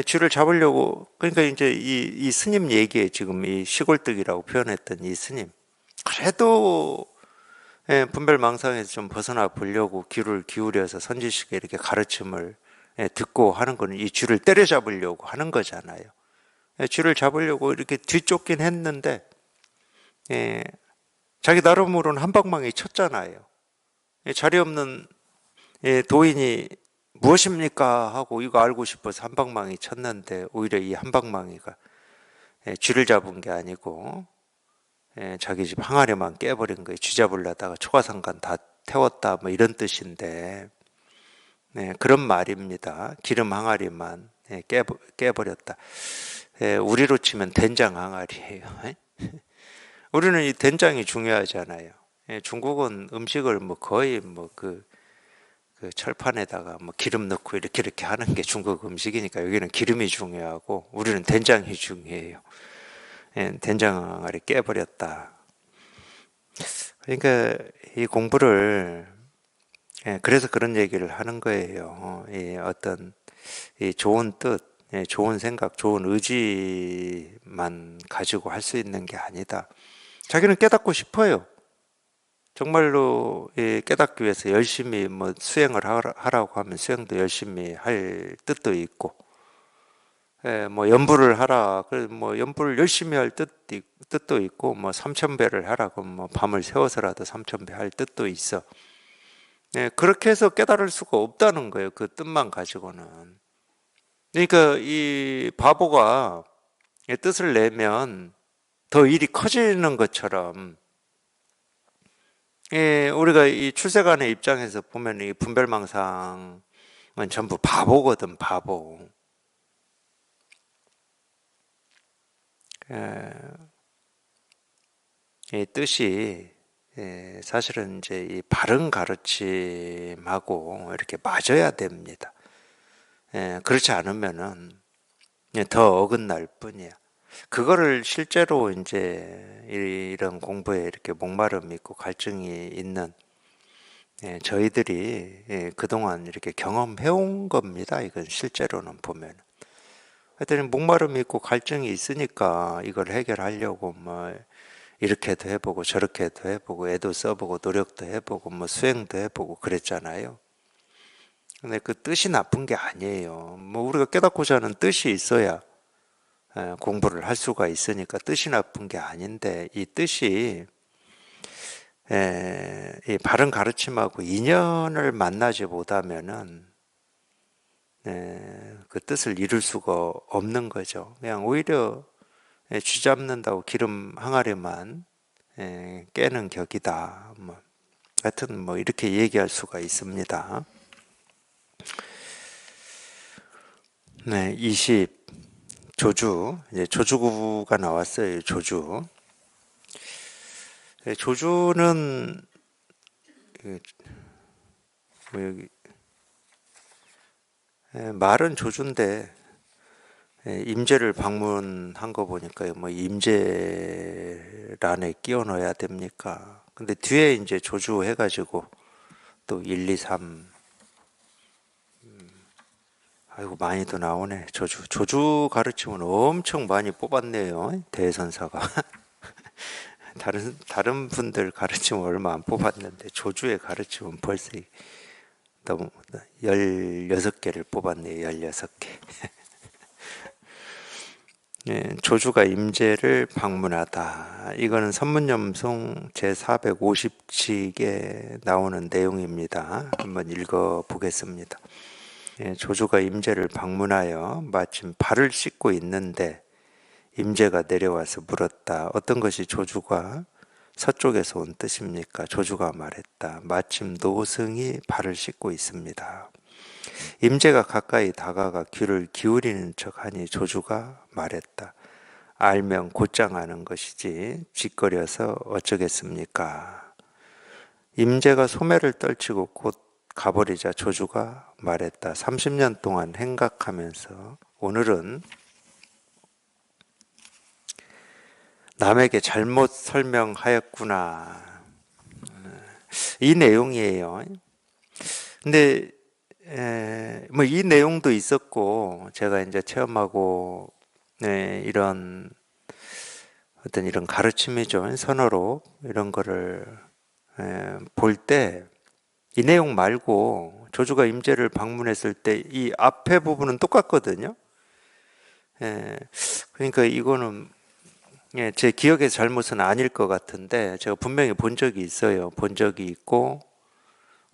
쥐를 잡으려고. 그러니까 이제 이 스님 얘기에 지금 이 시골뜨기라고 표현했던 이 스님. 그래도 분별망상에서 좀 벗어나 보려고 귀를 기울여서 선지식에 이렇게 가르침을 듣고 하는 거는 이 쥐를 때려잡으려고 하는 거잖아요. 쥐를 잡으려고 이렇게 뒤쫓긴 했는데 자기 나름으로는 한 방망이 쳤잖아요. 자리 없는 도인이 무엇입니까? 하고 이거 알고 싶어서 한 방망이 쳤는데 오히려 이 한 방망이가 쥐를 잡은 게 아니고 자기 집 항아리만 깨버린 거예요. 쥐 잡으려다가 초가상간 다 태웠다 뭐 이런 뜻인데 그런 말입니다. 기름 항아리만 깨버렸다. 우리로 치면 된장 항아리예요. 우리는 이 된장이 중요하잖아요. 중국은 음식을 뭐 거의 뭐 그 철판에다가 뭐 기름 넣고 이렇게 하는 게 중국 음식이니까 여기는 기름이 중요하고 우리는 된장이 중요해요. 된장 항아리 깨버렸다. 그러니까 이 공부를 그래서 그런 얘기를 하는 거예요. 이 어떤 이 좋은 뜻, 좋은 생각, 좋은 의지만 가지고 할 수 있는 게 아니다. 자기는 깨닫고 싶어요. 정말로 깨닫기 위해서 열심히 뭐 수행을 하라고 하면 수행도 열심히 할 뜻도 있고 뭐 연불을 하라. 그래 뭐 연불을 열심히 할 뜻도 있고 뭐 3,000배를 하라. 그럼 뭐 밤을 새워서라도 3,000배 할 뜻도 있어. 그렇게 해서 깨달을 수가 없다는 거예요. 그 뜻만 가지고는. 그러니까 이 바보가 뜻을 내면 더 일이 커지는 것처럼, 우리가 이 출세간의 입장에서 보면 이 분별망상은 전부 바보거든, 바보. 이 뜻이 사실은 이제 이 바른 가르침하고 이렇게 맞아야 됩니다. 그렇지 않으면은 더 어긋날 뿐이야. 그거를 실제로 이제 이런 공부에 이렇게 목마름이 있고 갈증이 있는 저희들이 그동안 이렇게 경험해온 겁니다. 이건 실제로는 보면. 하여튼 목마름이 있고 갈증이 있으니까 이걸 해결하려고 뭐 이렇게도 해보고 저렇게도 해보고 애도 써보고 노력도 해보고 뭐 수행도 해보고 그랬잖아요. 근데 그 뜻이 나쁜 게 아니에요. 뭐 우리가 깨닫고자 하는 뜻이 있어야 공부를 할 수가 있으니까 뜻이 나쁜 게 아닌데 이 뜻이 이 바른 가르침하고 인연을 만나지 못하면은 그 뜻을 이룰 수가 없는 거죠. 그냥 오히려 쥐 잡는다고 기름 항아리만 깨는 격이다. 뭐 하여튼 뭐 이렇게 얘기할 수가 있습니다. 네, 20 조주, 이제 조주구가 나왔어요. 조주. 조주는 뭐 여기 말은 조주인데 임재를 방문한 거 보니까요. 뭐 임재란에 끼워 넣어야 됩니까? 근데 뒤에 이제 조주 해가지고 또 1, 2, 3 아이고 많이도 나오네. 조주 가르침은 엄청 많이 뽑았네요. 대선사가. 다른 분들 가르침은 얼마 안 뽑았는데 조주의 가르침은 벌써 너무 16개를 뽑았네요. 16개. 조주가 임재를 방문하다. 이거는 선문염송 제450칙에 나오는 내용입니다. 한번 읽어 보겠습니다. 조주가 임재를 방문하여 마침 발을 씻고 있는데 임재가 내려와서 물었다. 어떤 것이 조주가 서쪽에서 온 뜻입니까? 조주가 말했다. 마침 노승이 발을 씻고 있습니다. 임재가 가까이 다가가 귀를 기울이는 척하니 조주가 말했다. 알면 곧장 아는 것이지 짓거려서 어쩌겠습니까? 임재가 소매를 떨치고 곧 가버리자 조주가 말했다. 30년 동안 행각하면서 오늘은 남에게 잘못 설명하였구나. 이 내용이에요. 근데 뭐 이 내용도 있었고 제가 이제 체험하고 이런 어떤 이런 가르침이죠. 선어로 이런 거를 볼 때 이 내용 말고 조주가 임재를 방문했을 때 이 앞에 부분은 똑같거든요. 그러니까 이거는 제 기억의 잘못은 아닐 것 같은데 제가 분명히 본 적이 있어요. 본 적이 있고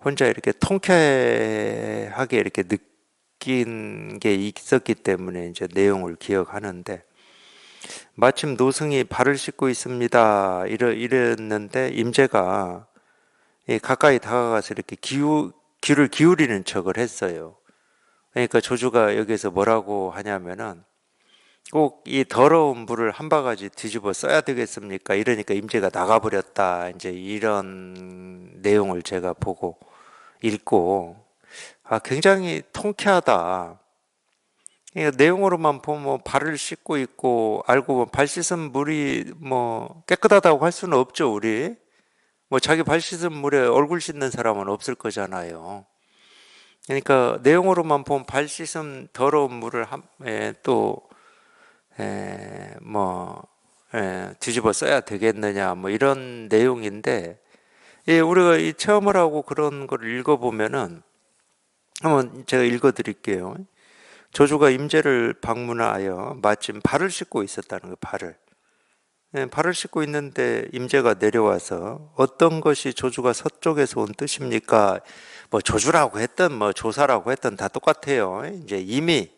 혼자 이렇게 통쾌하게 이렇게 느낀 게 있었기 때문에 이제 내용을 기억하는데 마침 노승이 발을 씻고 있습니다. 이랬는데 임재가 가까이 다가가서 이렇게 귀를 기울이는 척을 했어요. 그러니까 조주가 여기서 뭐라고 하냐면은 꼭 이 더러운 물을 한 바가지 뒤집어 써야 되겠습니까? 이러니까 임재가 나가버렸다. 이제 이런 내용을 제가 보고 읽고 굉장히 통쾌하다. 내용으로만 보면 발을 씻고 있고 알고 보면 발 씻은 물이 뭐 깨끗하다고 할 수는 없죠, 우리. 뭐 자기 발 씻은 물에 얼굴 씻는 사람은 없을 거잖아요. 그러니까 내용으로만 보면 발 씻은 더러운 물을 또 뒤집어 써야 되겠느냐 뭐 이런 내용인데 우리가 이 체험을 하고 그런 걸 읽어보면은 한번 제가 읽어 드릴게요. 조주가 임재를 방문하여 마침 발을 씻고 있었다는 거예요. 발을 씻고 있는데 임재가 내려와서 어떤 것이 조주가 서쪽에서 온 뜻입니까? 뭐 조주라고 했든 뭐 조사라고 했든 다 똑같아요. 이제 이미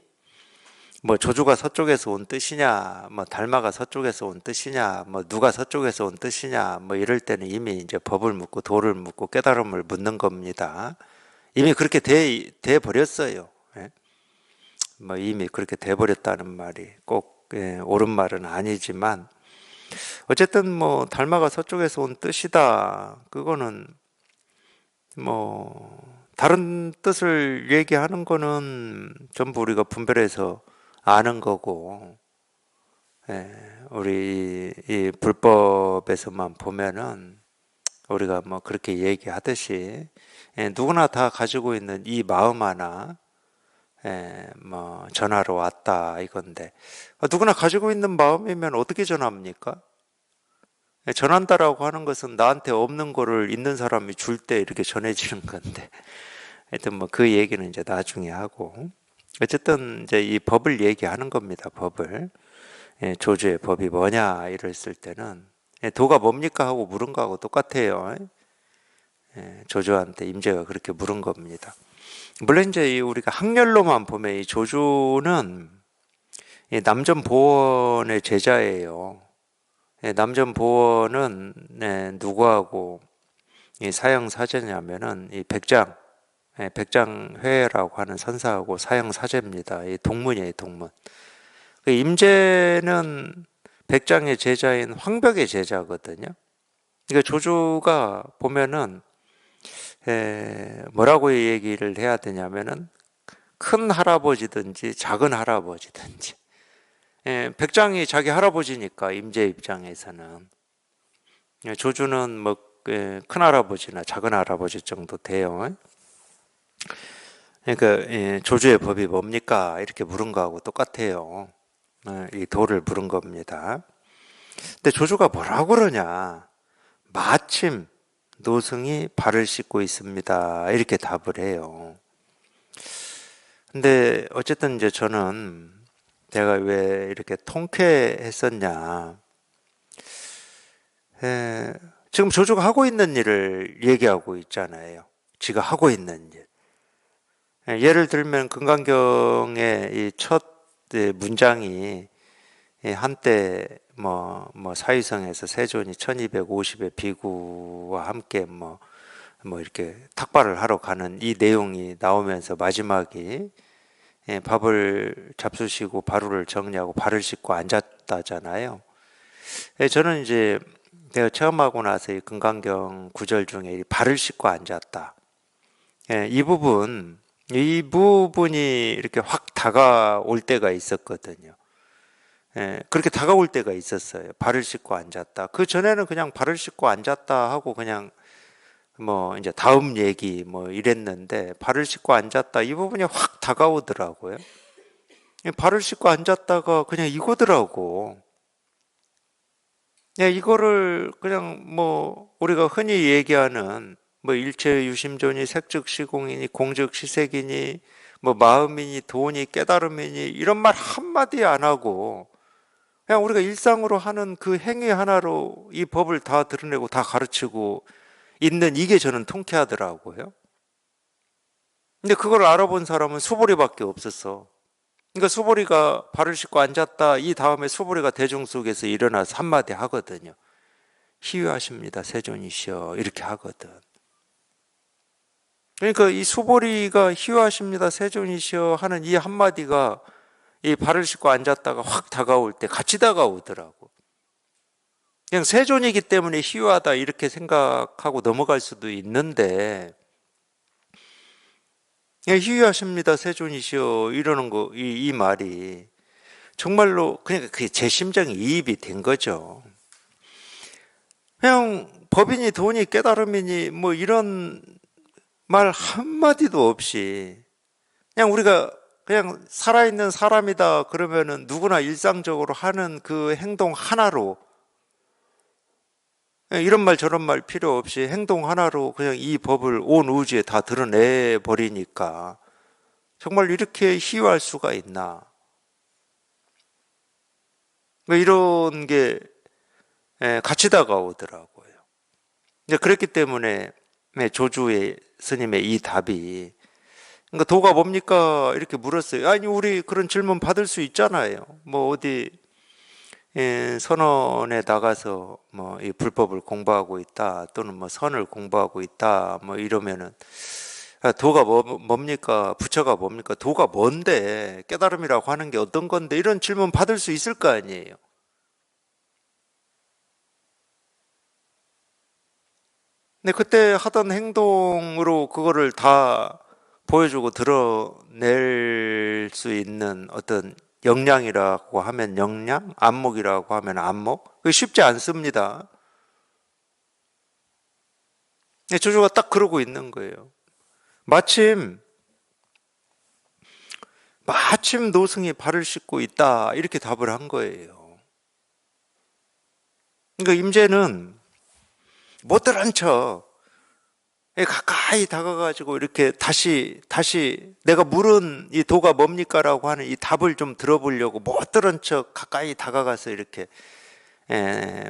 뭐 조주가 서쪽에서 온 뜻이냐, 뭐 달마가 서쪽에서 온 뜻이냐, 뭐 누가 서쪽에서 온 뜻이냐, 뭐 이럴 때는 이미 이제 법을 묻고 도를 묻고 깨달음을 묻는 겁니다. 이미 그렇게 돼 버렸어요. 뭐 이미 그렇게 돼 버렸다는 말이 꼭 옳은 말은 아니지만 어쨌든 뭐 달마가 서쪽에서 온 뜻이다. 그거는 뭐 다른 뜻을 얘기하는 거는 전부 우리가 분별해서 아는 거고, 우리 이 불법에서만 보면은 우리가 뭐 그렇게 얘기하듯이 누구나 다 가지고 있는 이 마음 하나, 뭐 전하러 왔다 이건데 누구나 가지고 있는 마음이면 어떻게 전합니까? 전한다라고 하는 것은 나한테 없는 거를 있는 사람이 줄 때 이렇게 전해지는 건데, 하여튼 뭐 그 얘기는 이제 나중에 하고, 어쨌든 이제 이 법을 얘기하는 겁니다. 법을. 조주의 법이 뭐냐 이랬을 때는 도가 뭡니까 하고 물은 거하고 똑같아요. 조주한테 임재가 그렇게 물은 겁니다. 물론 이제 우리가 학렬로만 보면 이 조주는 남전보원의 제자예요. 남전보원은 누구하고 사형사제냐면은 이 백장회라고 하는 선사하고 사형사제입니다. 이 동문이에요, 동문. 임재는 백장의 제자인 황벽의 제자거든요. 그러니까 조주가 보면은 뭐라고 얘기를 해야 되냐면은 큰 할아버지든지 작은 할아버지든지, 백장이 자기 할아버지니까 임재 입장에서는 조주는 뭐 큰 할아버지나 작은 할아버지 정도 돼요. 그러니까 조주의 법이 뭡니까? 이렇게 물은 거하고 똑같아요. 이 도를 물은 겁니다. 근데 조주가 뭐라고 그러냐? 마침 노승이 발을 씻고 있습니다. 이렇게 답을 해요. 근데 어쨌든 이제 저는 제가 왜 이렇게 통쾌했었냐? 지금 조주가 하고 있는 일을 얘기하고 있잖아요. 지가 하고 있는 일. 예를 들면 금강경의 이 첫 문장이 한때 뭐 사위성에서 세존이 1250의 비구와 함께 뭐 이렇게 탁발을 하러 가는 이 내용이 나오면서 마지막이 밥을 잡수시고 바루를 정리하고 발을 씻고 앉았다잖아요. 저는 이제 내가 체험하고 나서 이 금강경 구절 중에 이 발을 씻고 앉았다. 이 부분이 이렇게 확 다가올 때가 있었거든요. 그렇게 다가올 때가 있었어요. 발을 씻고 앉았다. 그 전에는 그냥 발을 씻고 앉았다 하고 그냥 뭐 이제 다음 얘기 뭐 이랬는데, 발을 씻고 앉았다 이 부분이 확 다가오더라고요. 발을 씻고 앉았다가 그냥 이거더라고. 이거를 그냥 뭐 우리가 흔히 얘기하는 뭐 일체 유심존이 색즉 시공이니 공즉 시색이니 뭐 마음이니 도니 깨달음이니 이런 말 한마디 안 하고 그냥 우리가 일상으로 하는 그 행위 하나로 이 법을 다 드러내고 다 가르치고 있는 이게 저는 통쾌하더라고요. 근데 그걸 알아본 사람은 수보리밖에 없었어. 그러니까 수보리가 발을 씻고 앉았다 이 다음에 수보리가 대중 속에서 일어나서 한마디 하거든요. 희유하십니다 세존이시여 이렇게 하거든. 그러니까 이 수보리가 희유하십니다 세존이시여 하는 이 한마디가 이 발을 씻고 앉았다가 확 다가올 때 같이 다가오더라고. 그냥 세존이기 때문에 희유하다 이렇게 생각하고 넘어갈 수도 있는데, 희유하십니다 세존이시여 이러는 거, 이 말이 정말로 그냥 그게 제 심정이 이입이 된 거죠. 그냥 법이니 도니 깨달음이니 뭐 이런 말 한마디도 없이 그냥 우리가 그냥 살아있는 사람이다 그러면은 누구나 일상적으로 하는 그 행동 하나로, 이런 말 저런 말 필요 없이 행동 하나로 그냥 이 법을 온 우주에 다 드러내 버리니까 정말 이렇게 희유할 수가 있나? 뭐 이런 게 같이 다가오더라고요. 이제 그렇기 때문에 조주의 스님의 이 답이, 그러니까 도가 뭡니까? 이렇게 물었어요. 아니, 우리 그런 질문 받을 수 있잖아요. 뭐 어디 선원에 나가서 뭐 이 불법을 공부하고 있다, 또는 뭐 선을 공부하고 있다, 뭐 이러면은 도가 뭡니까? 부처가 뭡니까? 도가 뭔데? 깨달음이라고 하는 게 어떤 건데? 이런 질문 받을 수 있을 거 아니에요. 근데 그때 하던 행동으로 그거를 다 보여주고 드러낼 수 있는 어떤 역량이라고 하면 역량, 안목이라고 하면 안목, 그게 쉽지 않습니다. 근데 조조가 딱 그러고 있는 거예요. 마침 노승이 발을 씻고 있다, 이렇게 답을 한 거예요. 그러니까 임재는 못 들은 척 가까이 다가가지고 이렇게 다시 내가 물은 이 도가 뭡니까라고 하는 이 답을 좀 들어보려고 못 들은 척 가까이 다가가서 이렇게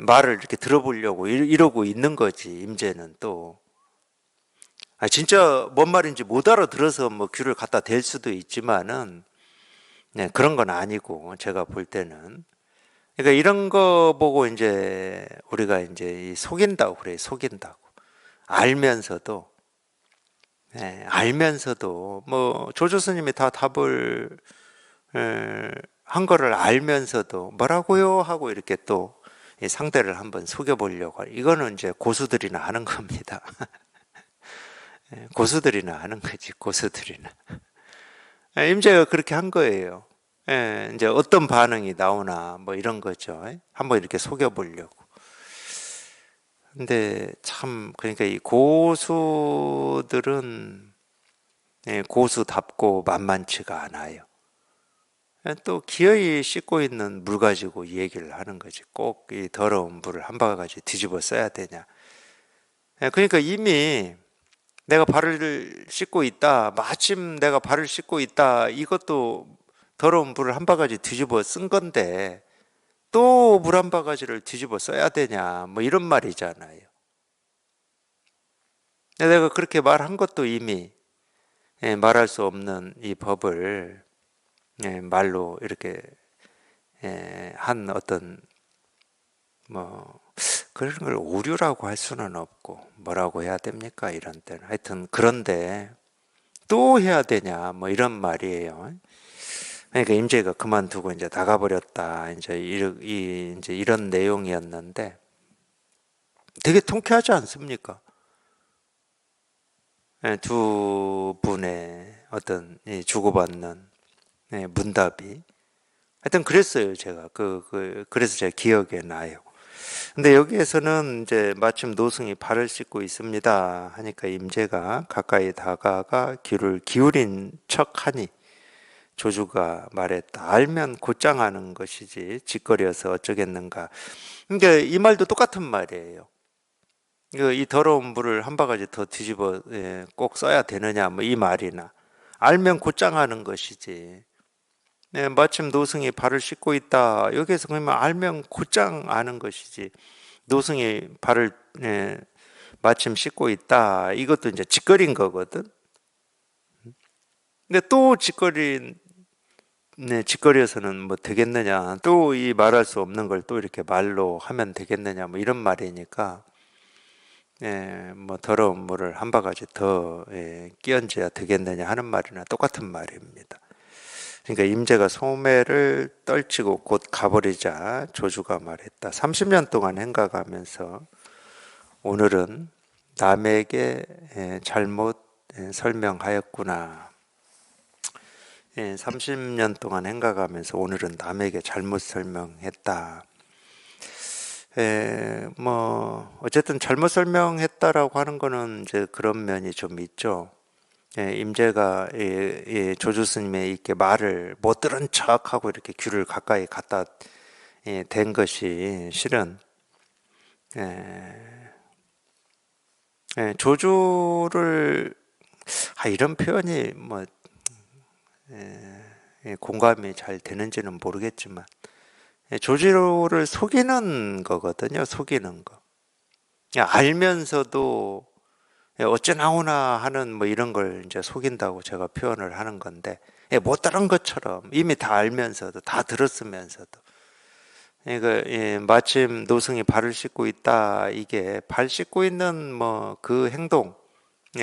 말을 이렇게 들어보려고 이러고 있는 거지. 임재는 또 진짜 뭔 말인지 못 알아들어서 뭐 귀를 갖다 댈 수도 있지만은 그런 건 아니고, 제가 볼 때는. 그러니까 이런 거 보고 이제 우리가 이제 속인다고 그래요. 속인다고. 알면서도 알면서도 뭐 조조 스님이 다 답을 한 거를 알면서도 뭐라고요 하고 이렇게 또 상대를 한번 속여보려고, 이거는 이제 고수들이나 하는 겁니다. 고수들이나 하는 거지, 고수들이나. 임재가 그렇게 한 거예요. 이제 어떤 반응이 나오나 뭐 이런 거죠. 한번 이렇게 속여보려고. 근데 참, 그러니까 이 고수들은 고수답고 만만치가 않아요. 또 기어이 씻고 있는 물 가지고 이 얘기를 하는 거지. 꼭 이 더러운 물을 한 바가지 뒤집어 써야 되냐. 그러니까 이미 내가 발을 씻고 있다, 마침 내가 발을 씻고 있다, 이것도 더러운 물을 한 바가지 뒤집어 쓴 건데 또 물 한 바가지를 뒤집어 써야 되냐, 뭐 이런 말이잖아요. 내가 그렇게 말한 것도 이미 말할 수 없는 이 법을 말로 이렇게 한 어떤 뭐 그런 걸 오류라고 할 수는 없고, 뭐라고 해야 됩니까? 이런 때는. 하여튼 그런데 또 해야 되냐, 뭐 이런 말이에요. 그러니까 임재가 그만두고 이제 나가버렸다. 이제 이런 내용이었는데 되게 통쾌하지 않습니까? 두 분의 어떤 주고받는 문답이. 하여튼 그랬어요, 제가. 그래서 제가 기억에 나요. 근데 여기에서는 이제 마침 노승이 발을 씻고 있습니다 하니까 임재가 가까이 다가가 귀를 기울인 척하니 조주가 말했다. 알면 곧장 하는 것이지 짓거려서 어쩌겠는가. 그러니까 이 말도 똑같은 말이에요. 이 더러운 물을 한 바가지 더 뒤집어 꼭 써야 되느냐, 뭐 이 말이나. 알면 곧장 하는 것이지. 마침 노승이 발을 씻고 있다. 여기에서 그러면 알면 곧장 아는 것이지. 노승이 발을 마침 씻고 있다. 이것도 이제 짓거린 거거든. 근데 또 짓거려서는 뭐 되겠느냐. 또 이 말할 수 없는 걸 또 이렇게 말로 하면 되겠느냐. 뭐 이런 말이니까. 뭐 더러운 물을 한 바가지 더 끼얹어야 되겠느냐 하는 말이나 똑같은 말입니다. 그러니까 임재가 소매를 떨치고 곧 가버리자 조주가 말했다. 30년 동안 행가가면서 오늘은 남에게 잘못 설명하였구나. 30년 동안 행가가면서 오늘은 남에게 잘못 설명했다. 뭐 어쨌든 잘못 설명했다라고 하는 거는 이제 그런 면이 좀 있죠. 임재가 조주 스님의 이렇게 말을 못 들은 척하고 이렇게 귀를 가까이 갖다 댄 것이 실은 조주를 이런 표현이 뭐 공감이 잘 되는지는 모르겠지만 조주를 속이는 거거든요. 속이는 거. 그냥 알면서도 어쩌나오나 하는 뭐 이런 걸 이제 속인다고 제가 표현을 하는 건데, 못 따른 것처럼 이미 다 알면서도 다 들었으면서도 마침 노승이 발을 씻고 있다, 이게 발 씻고 있는 뭐 그 행동,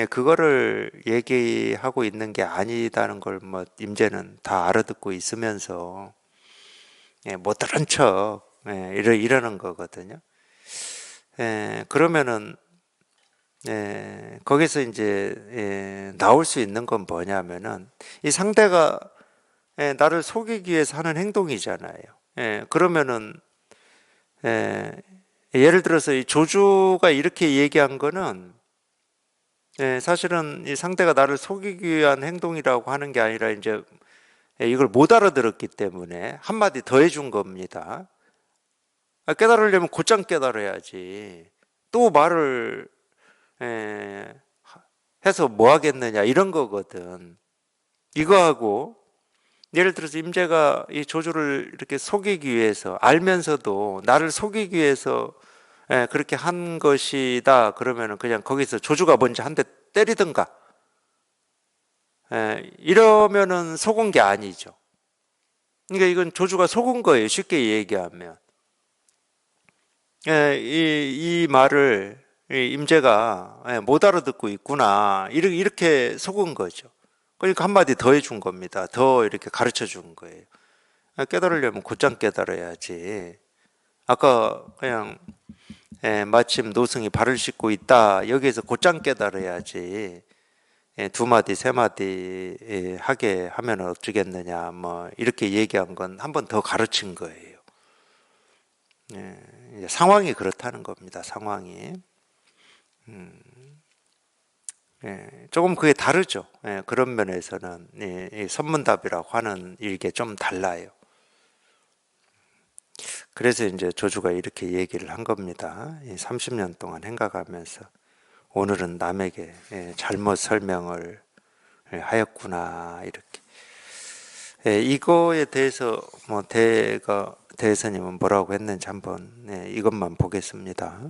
그거를 얘기하고 있는 게 아니다는 걸 뭐 임제는 다 알아듣고 있으면서 못 들은 척 이러는 거거든요. 그러면은 거기서 이제 나올 수 있는 건 뭐냐면은 이 상대가 나를 속이기 위해서 하는 행동이잖아요. 그러면은 예를 들어서 이 조주가 이렇게 얘기한 거는 사실은 이 상대가 나를 속이기 위한 행동이라고 하는 게 아니라 이제 이걸 못 알아들었기 때문에 한마디 더 해준 겁니다. 깨달으려면 곧장 깨달아야지. 또 말을 해서 뭐 하겠느냐 이런 거거든. 이거하고 예를 들어서 임재가 이 조주를 이렇게 속이기 위해서 알면서도 나를 속이기 위해서 그렇게 한 것이다 그러면은 그냥 거기서 조주가 먼저 한 대 때리든가 이러면은 속은 게 아니죠. 그러니까 이건 조주가 속은 거예요. 쉽게 얘기하면 이 말을 임재가 못 알아듣고 있구나 이렇게 속은 거죠. 그러니까 한마디 더 해준 겁니다. 더 이렇게 가르쳐 준 거예요. 깨달으려면 곧장 깨달아야지. 아까 그냥 마침 노승이 발을 씻고 있다. 여기에서 곧장 깨달아야지. 두 마디, 세 마디 하게 하면 어쩌겠느냐. 뭐 이렇게 얘기한 건 한 번 더 가르친 거예요. 상황이 그렇다는 겁니다. 상황이. 조금 그게 다르죠. 그런 면에서는 선문답이라고 하는 일게 좀 달라요. 그래서 이제 조주가 이렇게 얘기를 한 겁니다. 30년 동안 행가가면서 오늘은 남에게 잘못 설명을 하였구나 이렇게. 이거에 대해서 뭐 대선님은 뭐라고 했는지 한번 이것만 보겠습니다.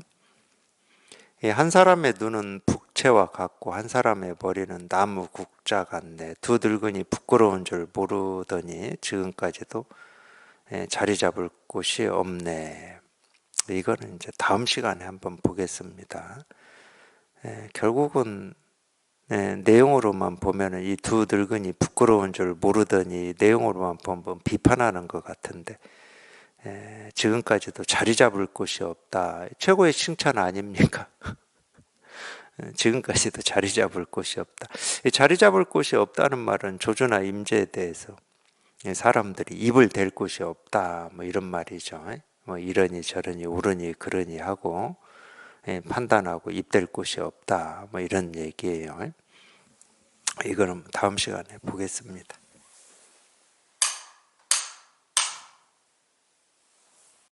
한 사람의 눈은 북채와 같고 한 사람의 머리는 나무 국자 같네. 두 늙은이 부끄러운 줄 모르더니 지금까지도 자리 잡을 곳이 없네. 이거는 이제 다음 시간에 한번 보겠습니다. 결국은 내용으로만 보면은 이 두 늙은이 부끄러운 줄 모르더니 내용으로만 보면 비판하는 것 같은데 지금까지도 자리 잡을 곳이 없다. 최고의 칭찬 아닙니까? 지금까지도 자리 잡을 곳이 없다. 자리 잡을 곳이 없다는 말은 조주나 임재에 대해서 사람들이 입을 댈 곳이 없다. 뭐 이런 말이죠. 뭐 이러니 저러니 옳으니 그러니 하고 판단하고 입댈 곳이 없다. 뭐 이런 얘기예요. 이거는 다음 시간에 보겠습니다.